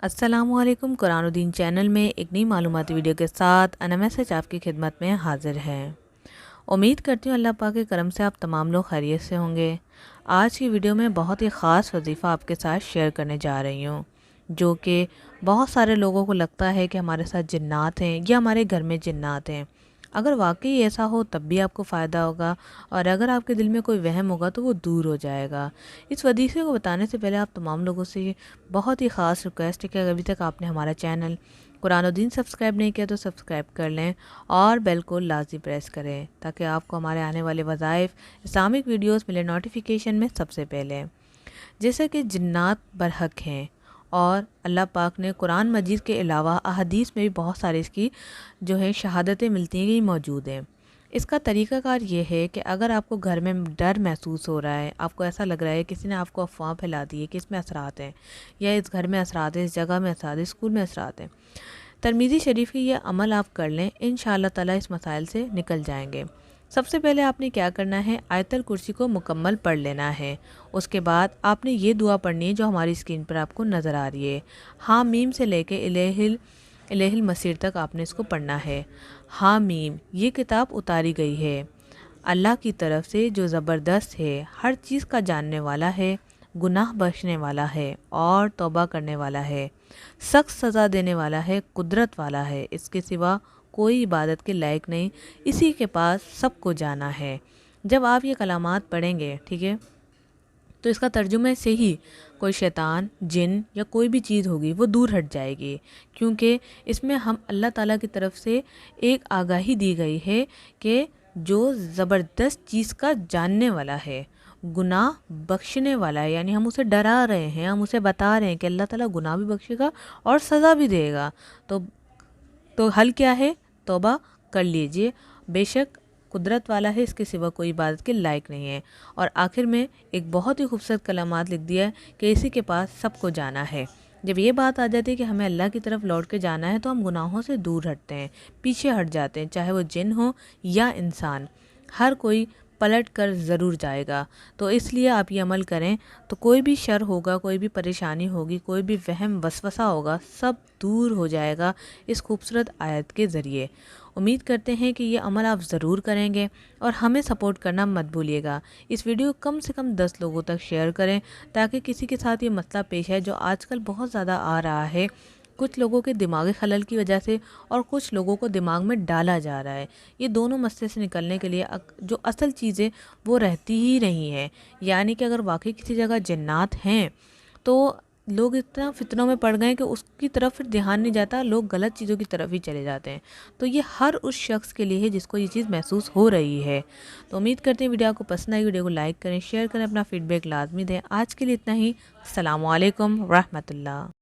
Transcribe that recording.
अस्सलामु अलैकुम। कुरान और दीन चैनल में एक नई मालूमाती वीडियो के साथ अना मैसेज आपकी खिदमत में हाजिर है। उम्मीद करती हूँ अल्लाह पाक के करम से आप तमाम लोग खैरियत से होंगे। आज की वीडियो में बहुत ही ख़ास वजीफ़ा आपके साथ शेयर करने जा रही हूँ, जो कि बहुत सारे लोगों को लगता है कि हमारे साथ जिन्नात हैं या हमारे घर में जिन्नात हैं। अगर वाकई ऐसा हो तब भी आपको फ़ायदा होगा, और अगर आपके दिल में कोई वहम होगा तो वो दूर हो जाएगा। इस वजीफ़े को बताने से पहले आप तमाम लोगों से बहुत ही ख़ास रिक्वेस्ट है कि अगर अभी तक आपने हमारा चैनल कुरान और दीन सब्सक्राइब नहीं किया तो सब्सक्राइब कर लें और बेल को लाजमी प्रेस करें, ताकि आपको हमारे आने वाले वज़ाइफ इस्लामिक वीडियोस मिले नोटिफिकेशन में सबसे पहले। जैसे कि जिन्नात बरहक हैं, और अल्लाह पाक ने कुरान मजीद के अलावा अहदीस में भी बहुत सारी इसकी जो है शहादतें मिलती हैं कि ये मौजूद हैं। इसका तरीक़ाकार ये है कि अगर आपको घर में डर महसूस हो रहा है, आपको ऐसा लग रहा है किसी ने आपको अफवाह फैला दी है कि इसमें असरात हैं, या इस घर में असरात हैं, इस जगह में असरात हैं, स्कूल में असरात हैं, तिरमिज़ी शरीफ की ये अमल आप कर लें, इंशाअल्लाह ताला इस मसाइल से निकल जाएंगे। सबसे पहले आपने क्या करना है, आयतल कुर्सी को मुकम्मल पढ़ लेना है। उसके बाद आपने ये दुआ पढ़नी है जो हमारी स्क्रीन पर आपको नज़र आ रही है। हाँ मीम से लेके इलेहिल मसीर तक आपने इसको पढ़ना है। हाँ मीम ये किताब उतारी गई है अल्लाह की तरफ से, जो ज़बरदस्त है, हर चीज़ का जानने वाला है, गुनाह बख्शने वाला है और तौबा करने वाला है, सख्त सज़ा देने वाला है, कुदरत वाला है, इसके सिवा कोई इबादत के लायक नहीं, इसी के पास सबको जाना है। जब आप ये कलामात पढ़ेंगे, ठीक है, तो इसका तर्जुमे से ही कोई शैतान, जिन या कोई भी चीज़ होगी वो दूर हट जाएगी, क्योंकि इसमें हम अल्लाह ताला की तरफ से एक आगाही दी गई है कि जो ज़बरदस्त चीज़ का जानने वाला है, गुनाह बख्शने वाला है, यानी हम उसे डरा रहे हैं, हम उसे बता रहे हैं कि अल्लाह ताला गुनाह भी बख्शेगा और सज़ा भी देगा। तो हल क्या है, तौबा कर लीजिए, बेशक कुदरत वाला है, इसके सिवा कोई इबादत के लायक नहीं है। और आखिर में एक बहुत ही खूबसूरत कलामात लिख दिया है कि इसी के पास सबको जाना है। जब ये बात आ जाती है कि हमें अल्लाह की तरफ लौट के जाना है, तो हम गुनाहों से दूर हटते हैं, पीछे हट जाते हैं, चाहे वो जिन हो या इंसान, हर कोई पलट कर ज़रूर जाएगा। तो इसलिए आप ये अमल करें तो कोई भी शर होगा, कोई भी परेशानी होगी, कोई भी वहम वसवसा होगा, सब दूर हो जाएगा इस खूबसूरत आयत के ज़रिए। उम्मीद करते हैं कि ये अमल आप ज़रूर करेंगे, और हमें सपोर्ट करना मत भूलिएगा। इस वीडियो को कम से कम 10 लोगों तक शेयर करें, ताकि किसी के साथ ये मसला पेश है जो आजकल बहुत ज़्यादा आ रहा है, कुछ लोगों के दिमागी खलल की वजह से और कुछ लोगों को दिमाग में डाला जा रहा है। ये दोनों मसले से निकलने के लिए जो असल चीज़ें वो रहती ही नहीं है, यानी कि अगर वाकई किसी जगह जन्नात हैं तो लोग इतना फितनों में पड़ गए कि उसकी तरफ फिर ध्यान नहीं जाता, लोग गलत चीज़ों की तरफ ही चले जाते हैं। तो ये हर उस शख्स के लिए है जिसको ये चीज़ महसूस हो रही है। तो उम्मीद करते हैं वीडियो आपको पसंद आई। वीडियो को लाइक करें, शेयर करें, अपना फीडबैक लाजमी दें। आज के लिए इतना ही। अस्सलामु अलैकुम रहमतुल्लाह।